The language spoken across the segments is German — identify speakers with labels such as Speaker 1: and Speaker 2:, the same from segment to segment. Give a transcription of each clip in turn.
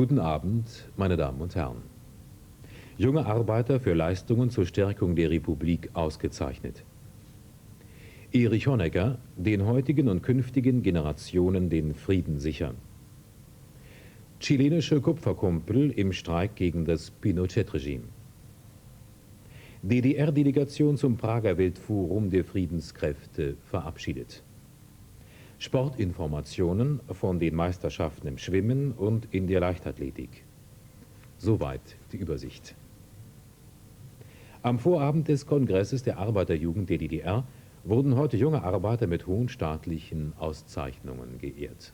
Speaker 1: Guten Abend, meine Damen und Herren. Junge Arbeiter für Leistungen zur Stärkung der Republik ausgezeichnet. Erich Honecker, den heutigen und künftigen Generationen den Frieden sichern. Chilenische Kupferkumpel im Streik gegen das Pinochet-Regime. DDR-Delegation zum Prager Weltforum der Friedenskräfte verabschiedet. Sportinformationen von den Meisterschaften im Schwimmen und in der Leichtathletik. Soweit die Übersicht. Am Vorabend des Kongresses der Arbeiterjugend der DDR wurden heute junge Arbeiter mit hohen staatlichen Auszeichnungen geehrt.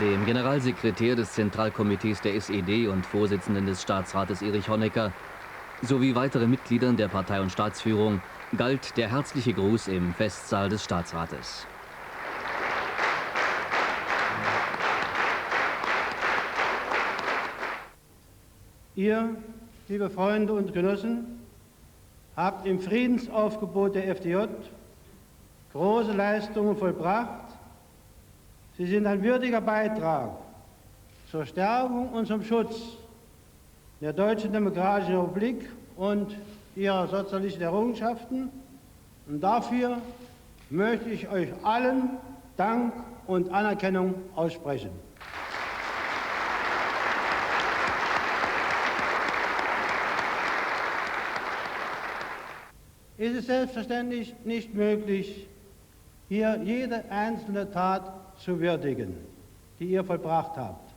Speaker 2: Dem Generalsekretär des Zentralkomitees der SED und Vorsitzenden des Staatsrates Erich Honecker sowie weiteren Mitgliedern der Partei- und Staatsführung galt der herzliche Gruß im Festsaal des Staatsrates.
Speaker 3: Ihr, liebe Freunde und Genossen, habt im Friedensaufgebot der FDJ große Leistungen vollbracht. Sie sind ein würdiger Beitrag zur Stärkung und zum Schutz der Deutschen Demokratischen Republik und ihrer sozialistischen Errungenschaften. Und dafür möchte ich euch allen Dank und Anerkennung aussprechen. Es ist selbstverständlich nicht möglich, hier jede einzelne Tat zu würdigen, die ihr vollbracht habt.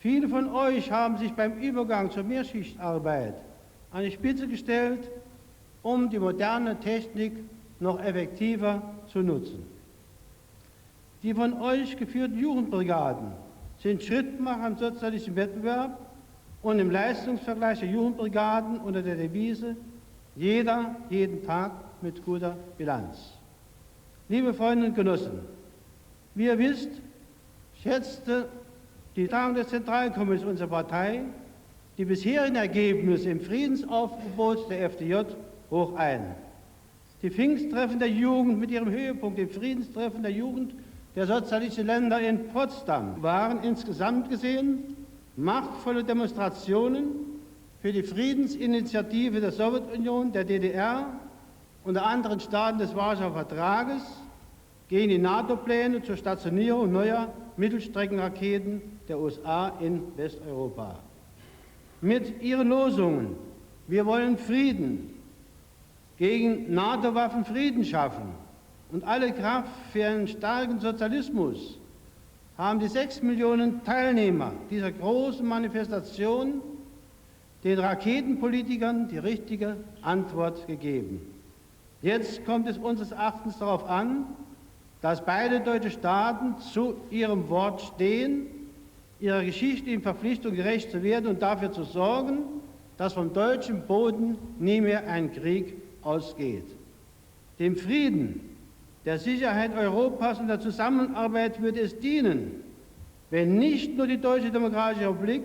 Speaker 3: Viele von euch haben sich beim Übergang zur Mehrschichtarbeit an die Spitze gestellt, um die moderne Technik noch effektiver zu nutzen. Die von euch geführten Jugendbrigaden sind Schrittmacher im sozialistischen Wettbewerb und im Leistungsvergleich der Jugendbrigaden unter der Devise jeder, jeden Tag mit guter Bilanz. Liebe Freunde und Genossen, wie ihr wisst, schätzte die Tagung des Zentralkomitees unserer Partei die bisherigen Ergebnisse im Friedensaufgebot der FDJ hoch ein. Die Pfingsttreffen der Jugend mit ihrem Höhepunkt im Friedenstreffen der Jugend der sozialistischen Länder in Potsdam waren insgesamt gesehen machtvolle Demonstrationen für die Friedensinitiative der Sowjetunion, der DDR und der anderen Staaten des Warschauer Vertrages gegen die NATO-Pläne zur Stationierung neuer Mittelstreckenraketen der USA in Westeuropa. Mit ihren Losungen, wir wollen Frieden, gegen NATO-Waffen Frieden schaffen und alle Kraft für einen starken Sozialismus, haben die 6 Millionen Teilnehmer dieser großen Manifestation den Raketenpolitikern die richtige Antwort gegeben. Jetzt kommt es unseres Erachtens darauf an, dass beide deutsche Staaten zu ihrem Wort stehen, ihrer geschichtlichen Verpflichtung gerecht zu werden und dafür zu sorgen, dass vom deutschen Boden nie mehr ein Krieg ausgeht. Dem Frieden, der Sicherheit Europas und der Zusammenarbeit würde es dienen, wenn nicht nur die Deutsche Demokratische Republik,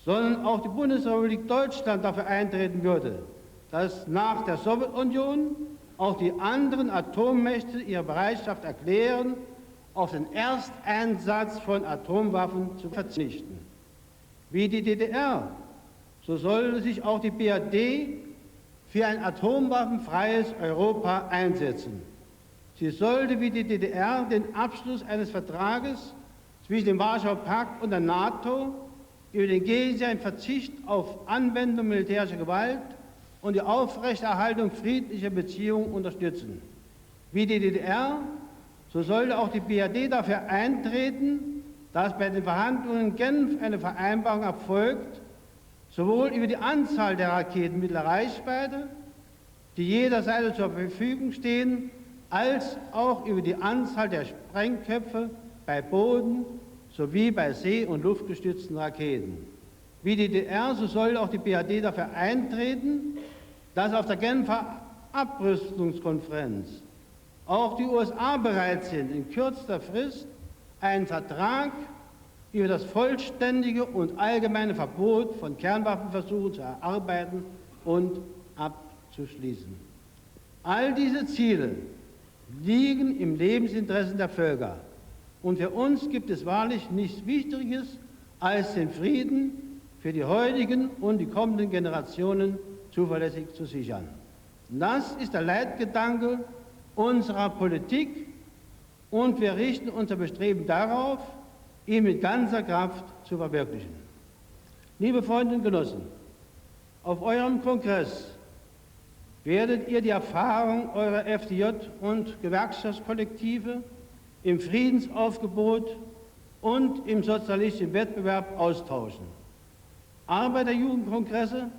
Speaker 3: sondern auch die Bundesrepublik Deutschland dafür eintreten würde, dass nach der Sowjetunion auch die anderen Atommächte ihre Bereitschaft erklären, auf den Ersteinsatz von Atomwaffen zu verzichten. Wie die DDR, so sollte sich auch die BRD für ein atomwaffenfreies Europa einsetzen. Sie sollte wie die DDR den Abschluss eines Vertrages zwischen dem Warschauer Pakt und der NATO über den gegenseitigen Verzicht auf Anwendung militärischer Gewalt und die Aufrechterhaltung friedlicher Beziehungen unterstützen. Wie die DDR, so sollte auch die BRD dafür eintreten, dass bei den Verhandlungen in Genf eine Vereinbarung erfolgt, sowohl über die Anzahl der Raketen mittlerer Reichweite, die jeder Seite zur Verfügung stehen, als auch über die Anzahl der Sprengköpfe bei Boden- sowie bei See- und luftgestützten Raketen. Wie die DDR, so soll auch die BRD dafür eintreten, dass auf der Genfer Abrüstungskonferenz auch die USA bereit sind, in kürzester Frist einen Vertrag über das vollständige und allgemeine Verbot von Kernwaffenversuchen zu erarbeiten und abzuschließen. All diese Ziele liegen im Lebensinteresse der Völker. Und für uns gibt es wahrlich nichts Wichtigeres, als den Frieden für die heutigen und die kommenden Generationen zuverlässig zu sichern. Das ist der Leitgedanke unserer Politik und wir richten unser Bestreben darauf, ihn mit ganzer Kraft zu verwirklichen. Liebe Freunde und Genossen, auf eurem Kongress werdet ihr die Erfahrung eurer FDJ und Gewerkschaftskollektive im Friedensaufgebot und im sozialistischen Wettbewerb austauschen. Arbeiterjugendkongresse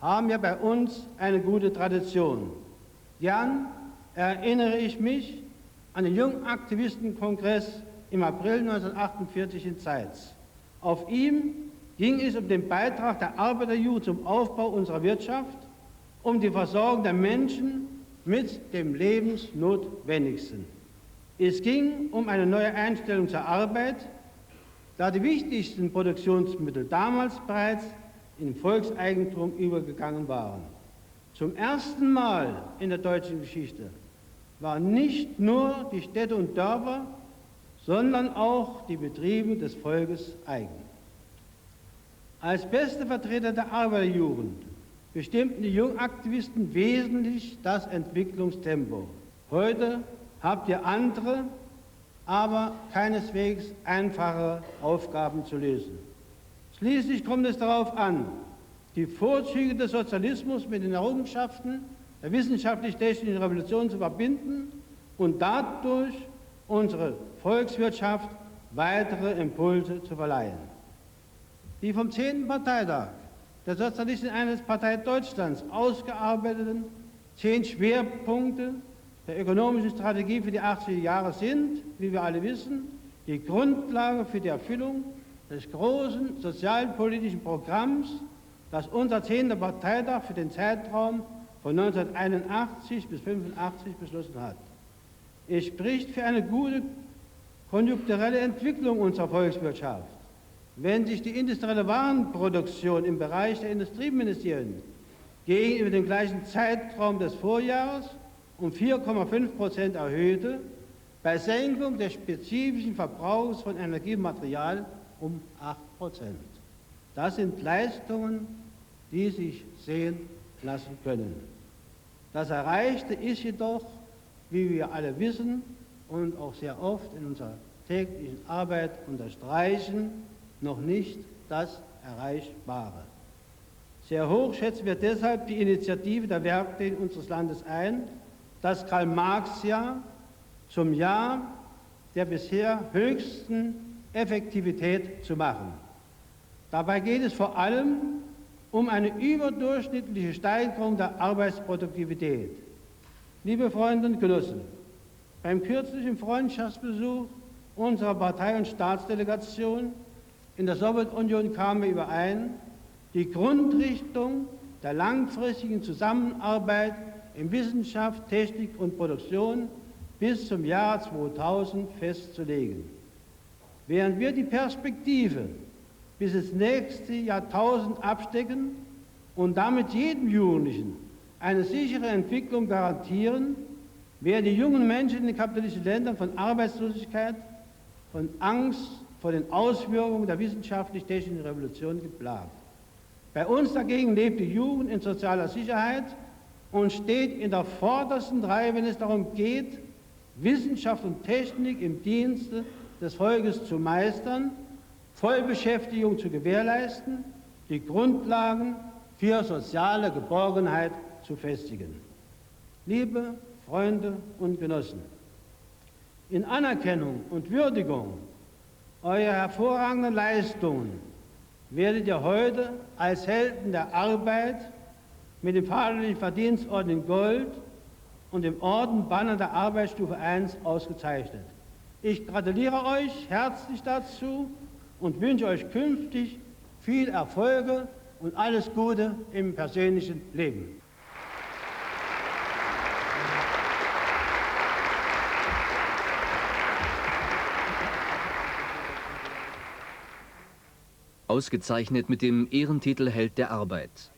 Speaker 3: haben ja bei uns eine gute Tradition. Gern erinnere ich mich an den Jungaktivistenkongress im April 1948 in Zeitz. Auf ihm ging es um den Beitrag der Arbeiterjugend zum Aufbau unserer Wirtschaft, um die Versorgung der Menschen mit dem Lebensnotwendigsten. Es ging um eine neue Einstellung zur Arbeit, da die wichtigsten Produktionsmittel damals bereits in Volkseigentum übergegangen waren. Zum ersten Mal in der deutschen Geschichte waren nicht nur die Städte und Dörfer, sondern auch die Betriebe des Volkes eigen. Als beste Vertreter der Arbeiterjugend bestimmten die Jungaktivisten wesentlich das Entwicklungstempo. Heute habt ihr andere, aber keineswegs einfache Aufgaben zu lösen. Schließlich kommt es darauf an, die Vorzüge des Sozialismus mit den Errungenschaften der wissenschaftlich-technischen Revolution zu verbinden und dadurch unsere Volkswirtschaft weitere Impulse zu verleihen. Die vom 10. Parteitag der Sozialistischen Einheitspartei Deutschlands ausgearbeiteten 10 Schwerpunkte der ökonomischen Strategie für die 80er Jahre sind, wie wir alle wissen, die Grundlage für die Erfüllung des großen sozialpolitischen Programms, das unser 10. Parteitag für den Zeitraum von 1981 bis 1985 beschlossen hat. Es spricht für eine gute konjunkturelle Entwicklung unserer Volkswirtschaft. Wenn sich die industrielle Warenproduktion im Bereich der Industrieministerien gegenüber dem gleichen Zeitraum des Vorjahres um 4,5% erhöhte, bei Senkung des spezifischen Verbrauchs von Energie und Material um 8%. Das sind Leistungen, die sich sehen lassen können. Das Erreichte ist jedoch, wie wir alle wissen und auch sehr oft in unserer täglichen Arbeit unterstreichen, noch nicht das Erreichbare. Sehr hoch schätzen wir deshalb die Initiative der Werkstätten unseres Landes ein, das Karl-Marx-Jahr zum Jahr der bisher höchsten Effektivität zu machen. Dabei geht es vor allem um eine überdurchschnittliche Steigerung der Arbeitsproduktivität. Liebe Freunde und Genossen, beim kürzlichen Freundschaftsbesuch unserer Partei- und Staatsdelegation in der Sowjetunion kamen wir überein, die Grundrichtung der langfristigen Zusammenarbeit in Wissenschaft, Technik und Produktion bis zum Jahr 2000 festzulegen. Während wir die Perspektive bis ins nächste Jahrtausend abstecken und damit jedem Jugendlichen eine sichere Entwicklung garantieren, werden die jungen Menschen in den kapitalistischen Ländern von Arbeitslosigkeit, von Angst vor den Auswirkungen der wissenschaftlich-technischen Revolution geplagt. Bei uns dagegen lebt die Jugend in sozialer Sicherheit und steht in der vordersten Reihe, wenn es darum geht, Wissenschaft und Technik im Dienste des Volkes zu meistern, Vollbeschäftigung zu gewährleisten, die Grundlagen für soziale Geborgenheit zu festigen. Liebe Freunde und Genossen, in Anerkennung und Würdigung eurer hervorragenden Leistungen werdet ihr heute als Helden der Arbeit mit dem Vaterländischen Verdienstorden in Gold und dem Orden Banner der Arbeitsstufe 1 ausgezeichnet. Ich gratuliere euch herzlich dazu und wünsche euch künftig viel Erfolge und alles Gute im persönlichen Leben.
Speaker 2: Ausgezeichnet mit dem Ehrentitel Held der Arbeit.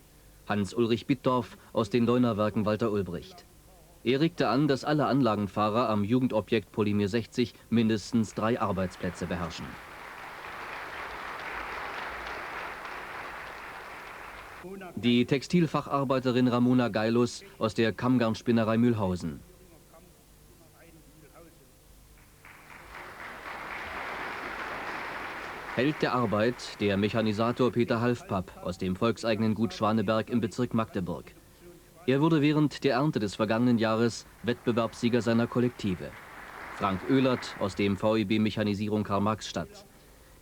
Speaker 2: Hans-Ulrich Bittdorf aus den Leunawerken Walter Ulbricht. Er regte an, dass alle Anlagenfahrer am Jugendobjekt Polymer 60 mindestens 3 Arbeitsplätze beherrschen. Die Textilfacharbeiterin Ramona Gailus aus der Kammgarnspinnerei Mühlhausen. Held der Arbeit, der Mechanisator Peter Halfpapp aus dem volkseigenen Gut Schwaneberg im Bezirk Magdeburg. Er wurde während der Ernte des vergangenen Jahres Wettbewerbssieger seiner Kollektive. Frank Oehlert aus dem VEB Mechanisierung Karl-Marx-Stadt.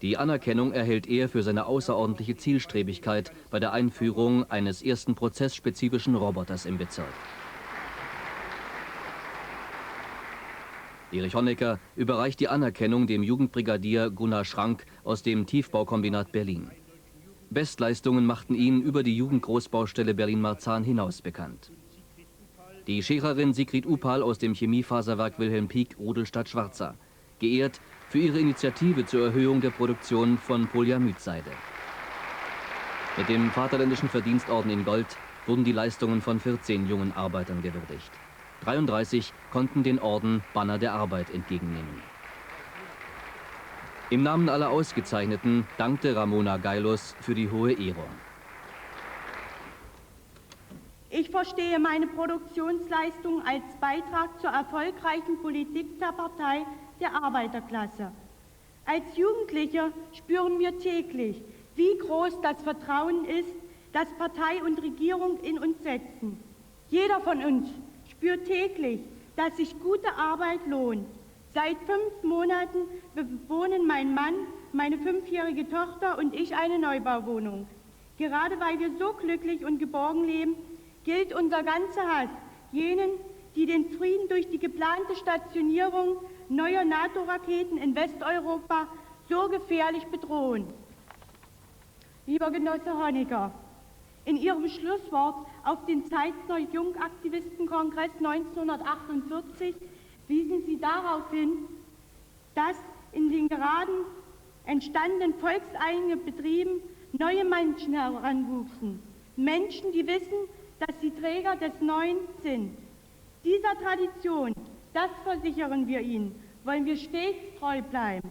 Speaker 2: Die Anerkennung erhält er für seine außerordentliche Zielstrebigkeit bei der Einführung eines ersten prozessspezifischen Roboters im Bezirk. Erich Honecker überreicht die Anerkennung dem Jugendbrigadier Gunnar Schrank aus dem Tiefbaukombinat Berlin. Bestleistungen machten ihn über die Jugendgroßbaustelle Berlin-Marzahn hinaus bekannt. Die Schererin Sigrid Upal aus dem Chemiefaserwerk Wilhelm Pieck Rudelstadt-Schwarza, geehrt für ihre Initiative zur Erhöhung der Produktion von Polyamidseide. Mit dem Vaterländischen Verdienstorden in Gold wurden die Leistungen von 14 jungen Arbeitern gewürdigt. 33 konnten den Orden Banner der Arbeit entgegennehmen. Im Namen aller Ausgezeichneten dankte Ramona Gailus für die hohe Ehrung.
Speaker 4: Ich verstehe meine Produktionsleistung als Beitrag zur erfolgreichen Politik der Partei der Arbeiterklasse. Als Jugendliche spüren wir täglich, wie groß das Vertrauen ist, das Partei und Regierung in uns setzen. Jeder von uns spürt täglich, dass sich gute Arbeit lohnt. Seit 5 Monaten bewohnen mein Mann, meine 5-jährige Tochter und ich eine Neubauwohnung. Gerade weil wir so glücklich und geborgen leben, gilt unser ganzer Hass jenen, die den Frieden durch die geplante Stationierung neuer NATO-Raketen in Westeuropa so gefährlich bedrohen. Lieber Genosse Honecker, in Ihrem Schlusswort auf den Zeitner Jungaktivistenkongress 1948 wiesen Sie darauf hin, dass in den gerade entstandenen volkseigenen Betrieben neue Menschen heranwuchsen. Menschen, die wissen, dass sie Träger des Neuen sind. Dieser Tradition, das versichern wir Ihnen, wollen wir stets treu bleiben.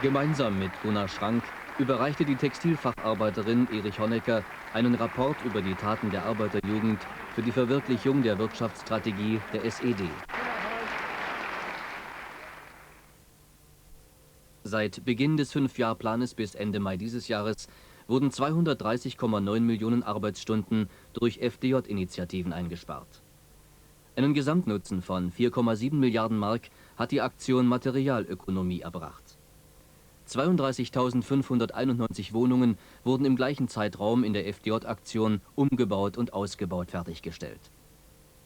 Speaker 2: Gemeinsam mit Gunnar Schrank überreichte die Textilfacharbeiterin Erich Honecker einen Rapport über die Taten der Arbeiterjugend für die Verwirklichung der Wirtschaftsstrategie der SED. Seit Beginn des 5-Jahr-Planes bis Ende Mai dieses Jahres wurden 230,9 Millionen Arbeitsstunden durch FDJ-Initiativen eingespart. Einen Gesamtnutzen von 4,7 Milliarden Mark hat die Aktion Materialökonomie erbracht. 32.591 Wohnungen wurden im gleichen Zeitraum in der FDJ-Aktion umgebaut und ausgebaut fertiggestellt.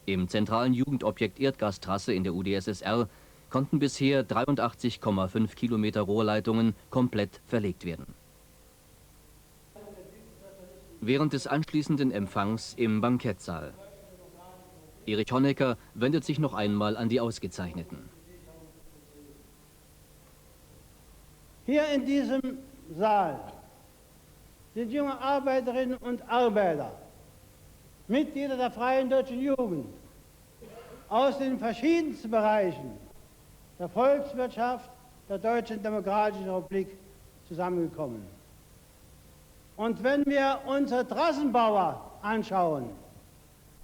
Speaker 2: Im zentralen Jugendobjekt Erdgastrasse in der UdSSR konnten bisher 83,5 Kilometer Rohrleitungen komplett verlegt werden. Während des anschließenden Empfangs im Bankettsaal. Erich Honecker wendet sich noch einmal an die Ausgezeichneten.
Speaker 3: Hier in diesem Saal sind junge Arbeiterinnen und Arbeiter, Mitglieder der Freien Deutschen Jugend, aus den verschiedensten Bereichen der Volkswirtschaft der Deutschen Demokratischen Republik zusammengekommen. Und wenn wir unsere Trassenbauer anschauen,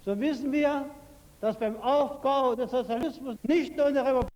Speaker 3: so wissen wir, dass beim Aufbau des Sozialismus nicht nur in der Republik